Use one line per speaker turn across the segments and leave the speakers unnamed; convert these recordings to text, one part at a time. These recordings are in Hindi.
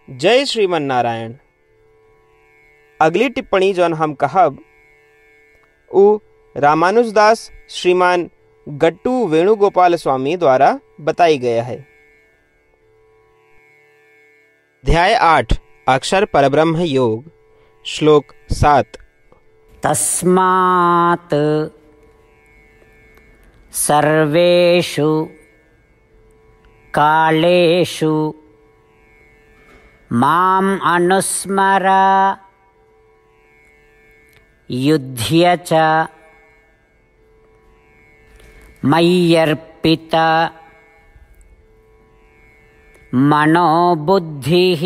जय श्रीमन नारायण। अगली टिप्पणी जौन हम कहब उ रामानुजदास श्रीमान गट्टू वेणुगोपाल स्वामी द्वारा बताई गया है। अध्याय 8 अक्षर परब्रह्म योग, श्लोक 7।
तस्मात् सर्वेषु कालेषु माम् अनुस्मर युध्य च मय्यर्पित मनोबुद्धिः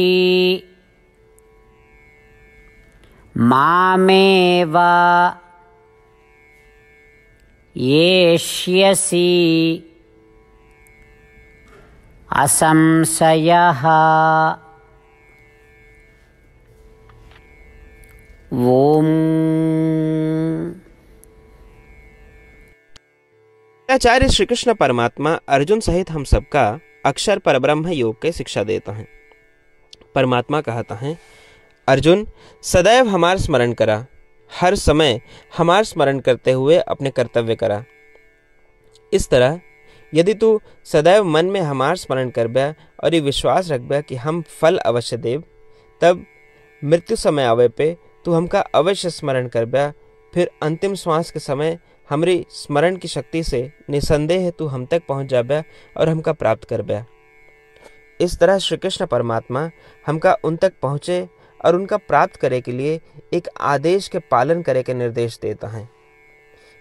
मामेव येष्यसि असंशयः। ओम।
आचार्य श्री कृष्ण परमात्मा अर्जुन सहित हम सबका अक्षर परब्रह्म योग के शिक्षा देता है। परमात्मा कहता है, अर्जुन सदैव हमार स्मरण करा, हर समय हमार स्मरण करते हुए अपने कर्तव्य करा। इस तरह यदि तू सदैव मन में हमार स्मरण करबा और ये विश्वास रखबा कि हम फल अवश्य देव, तब मृत्यु समय आवे पे तू हमका अवश्य स्मरण करबा। फिर अंतिम श्वास के समय हमरी स्मरण की शक्ति से निसंदेह तू हम तक पहुंच जाबा और हमका प्राप्त करबा। इस तरह श्री कृष्ण परमात्मा हमका उन तक पहुँचे और उनका प्राप्त करे के लिए एक आदेश के पालन करे के निर्देश देता है।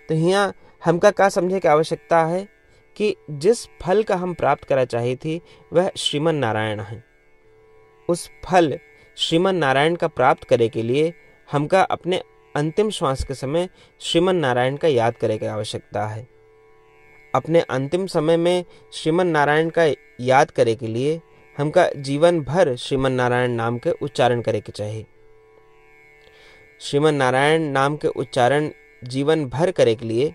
तो यहाँ हमका का समझे की आवश्यकता है कि जिस फल का हम प्राप्त करा चाहिए थी वह श्रीमन नारायण है। उस फल श्रीमन नारायण का प्राप्त करे के लिए हमका अपने अंतिम श्वास के समय श्रीमन नारायण का याद करे की आवश्यकता है। अपने अंतिम समय में श्रीमन नारायण का याद करे के लिए हमका जीवन भर श्रीमन नारायण नाम के उच्चारण करे के चाहिए। श्रीमन नारायण नाम के उच्चारण जीवन भर करे के लिए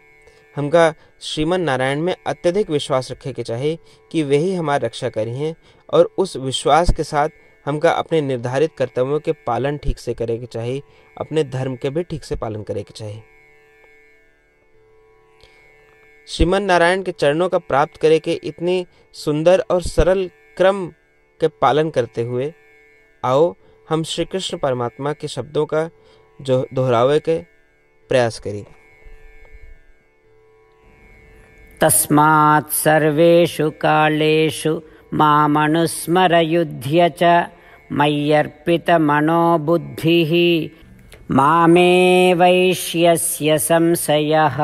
हमका श्रीमन नारायण में अत्यधिक विश्वास रखे के चाहिए कि वे ही हमारी रक्षा करी हैं, और उस विश्वास के साथ हमका अपने निर्धारित कर्तव्यों के पालन ठीक से करे के चाहिए, अपने धर्म के भी ठीक से पालन करे के चाहिए। श्रीमन नारायण के चरणों का प्राप्त करे के इतनी सुंदर और सरल क्रम के पालन करते हुए आओ हम श्री कृष्ण परमात्मा के शब्दों का जो दोहरावे के प्रयास करें।
तस्मात् सर्वेषु कालेषु मामनुस्मर युध्य च मय्यर्पित मनोबुद्धिः मामेवैष्यस्य संशयः।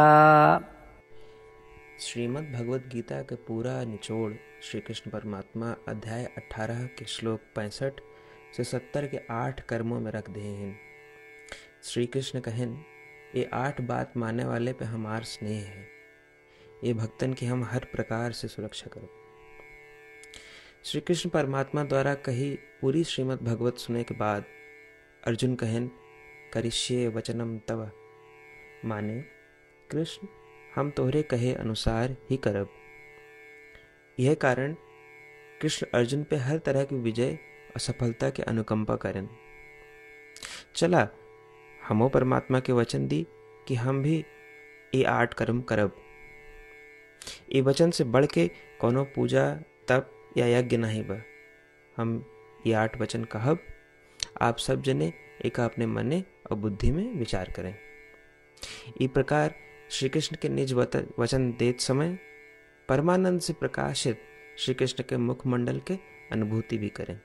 श्रीमद् भगवद गीता के पूरा निचोड़ श्री कृष्ण परमात्मा अध्याय 18 के श्लोक 65 से 70 के 8 कर्मों में रख दे हैं। श्री कृष्ण कहन, ये 8 बात मानने वाले पे हमार स्नेह है, ये भक्तन की हम हर प्रकार से सुरक्षा करो। श्री कृष्ण परमात्मा द्वारा कही पूरी श्रीमद् भगवत सुने के बाद अर्जुन कहन, करिष्ये वचनम तव, माने कृष्ण हम तोहरे कहे अनुसार ही करब। यह कारण कृष्ण अर्जुन पे हर तरह की विजय और सफलता के अनुकंपा करन। चला हमो परमात्मा के वचन दी कि हम भी ये 8 कर्म करब। ये वचन से बढ़ के कोनो पूजा तप या यज्ञ नहीं बा। हम ये 8 वचन कहब, आप सब जने एक अपने मने और बुद्धि में विचार करें। इस प्रकार श्री कृष्ण के निज वचन देत समय परमानंद से प्रकाशित श्री कृष्ण के मुखमंडल के अनुभूति भी करें।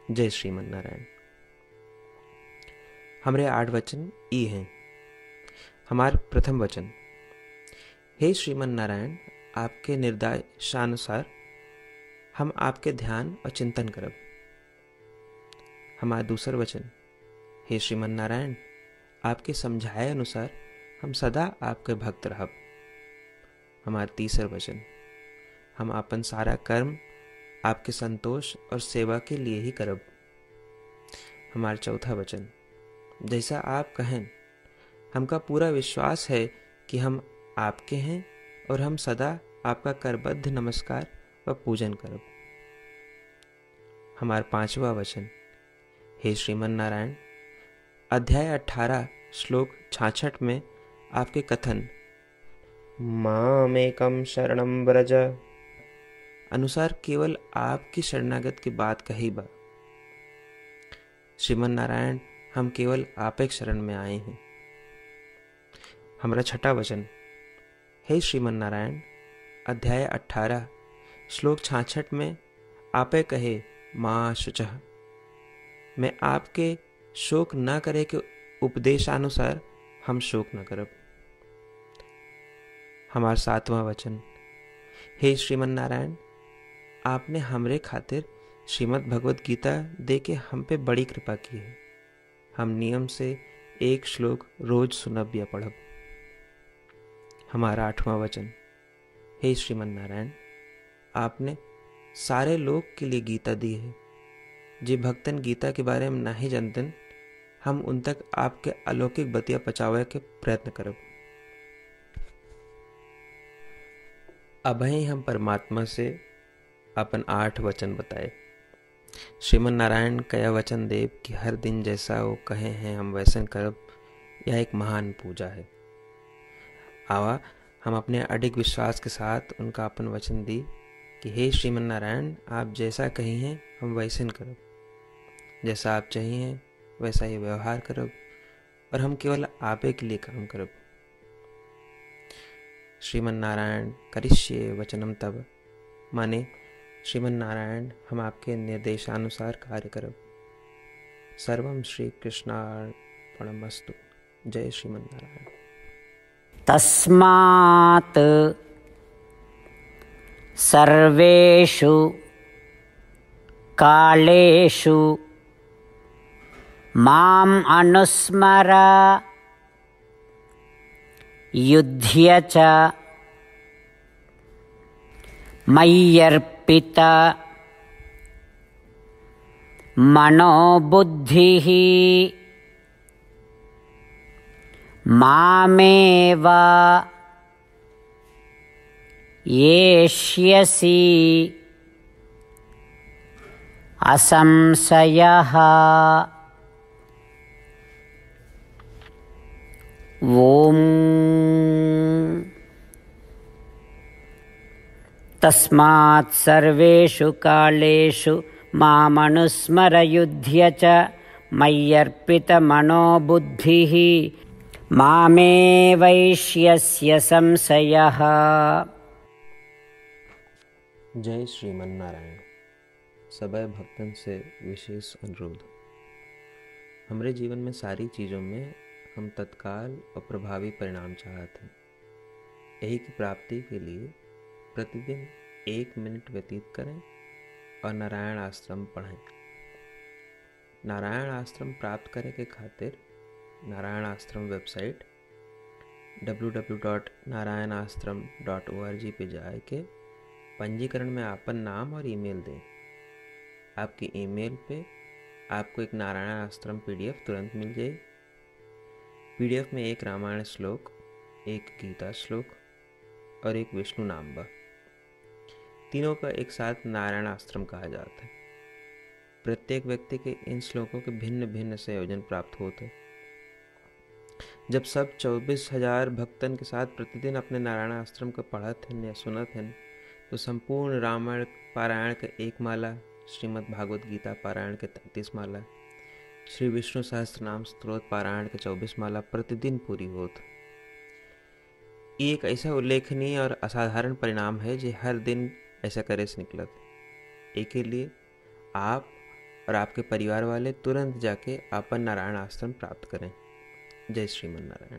जय श्रीमन नारायण। हमारे 8 वचन ई हैं। हमार प्रथम वचन, हे श्रीमन नारायण, आपके निर्देशानुसार हम आपके ध्यान और चिंतन करब। हमारा दूसर वचन, हे श्रीमन नारायण, आपके समझाए अनुसार हम सदा आपके भक्त रहब। हमारा तीसर वचन, हम अपन सारा कर्म आपके संतोष और सेवा के लिए ही करब। हमारा चौथा वचन, जैसा आप कहें हमका पूरा विश्वास है कि हम आपके हैं और हम सदा आपका करबद्ध नमस्कार व पूजन करब। हमारा 5वां वचन। हे श्रीमन नारायण, अध्याय 18 श्लोक 66 में आपके कथन मामेकम शरणम व्रज अनुसार केवल आपकी शरणागत की बात कही बा। श्रीमन नारायण, हम केवल आप एक शरण में आए हैं। हमारा 6वां वचन। हे श्रीमन नारायण, अध्याय 18 श्लोक 66 में आपे कहे माँ शुचः, मैं आपके शोक न करे के उपदेशानुसार हम शोक न करब। हमारा 7वां वचन। हे श्रीमन नारायण, आपने हमरे खातिर श्रीमद् भगवत गीता दे के हम पे बड़ी कृपा की है। हम नियम से एक श्लोक रोज सुनब या पढ़ब। हमारा 8वां वचन। हे श्रीमन नारायण, आपने सारे लोग के लिए गीता दी है। जे भक्तन गीता के बारे में नहीं जानतन, हम उन तक आपके अलौकिक बतिया पहुंचावे के प्रयत्न करब। अभय हम परमात्मा से अपन 8 वचन बताए। श्रीमन नारायण कया वचन देव कि हर दिन जैसा वो कहे हैं हम वैसन करब, यह एक महान पूजा है। आवा हम अपने अडिग विश्वास के साथ उनका अपन वचन दी कि हे श्रीमन नारायण, आप जैसा कही हैं हम वैसन करब, जैसा आप चाहिए वैसा ही व्यवहार करब, और हम केवल आपे के लिए काम करब। श्रीमन नारायण करिष्ये वचनम तब, माने श्रीमन नारायण हम आपके निर्देशानुसार कार्य करब। सर्वम श्री कृष्णार्पणमस्तु। जय श्रीमन नारायण।
तस्मात् सर्वेषु कालेषु माम् अनुस्मर युध्य च मय्यर्पित मनोबुद्धिः मामेव येष्यसि असंशयः। ओम तस्मात् सर्वेषु कालेषु मामनुस्मरयुध्य च मय्यर्पित मनोबुद्धिः मामे वैष्यस्य संशयः।
जय श्रीमन नारायण। सबै भक्तन से विशेष अनुरोध। हमारे जीवन में सारी चीज़ों में हम तत्काल और प्रभावी परिणाम चाहते हैं। यही की प्राप्ति के लिए प्रतिदिन 1 मिनट व्यतीत करें और नारायण आश्रम पढ़ें। नारायण आश्रम प्राप्त करने के खातिर नारायण आश्रम वेबसाइट www.narayanashram.org पे जाए के पंजीकरण में आपन नाम और ईमेल दें। आपकी ईमेल पे आपको एक नारायण आश्रम PDF तुरंत मिल जाए। PDF में एक रामायण श्लोक, एक गीता श्लोक और एक विष्णु नाम बा। तीनों का एक साथ नारायण आश्रम कहा जाता है। प्रत्येक व्यक्ति के इन श्लोकों के भिन्न भिन्न संयोजन प्राप्त होते हैं। जब सब 24,000 भक्तन के साथ प्रतिदिन अपने नारायण आश्रम को पढ़त हैं या सुनत हैं, तो संपूर्ण रामायण पारायण के 1 माला, श्रीमद् भागवत गीता पारायण के 33 माला, श्री विष्णु सहस्त्रनाम स्तोत्र पारायण के 24 माला प्रतिदिन पूरी होत। ये एक ऐसा उल्लेखनीय और असाधारण परिणाम है जो हर दिन ऐसा करे से निकलत। एक के लिए आप और आपके परिवार वाले तुरंत जाके अपन नारायण आश्रम प्राप्त करें। जय श्रीमन नारायण।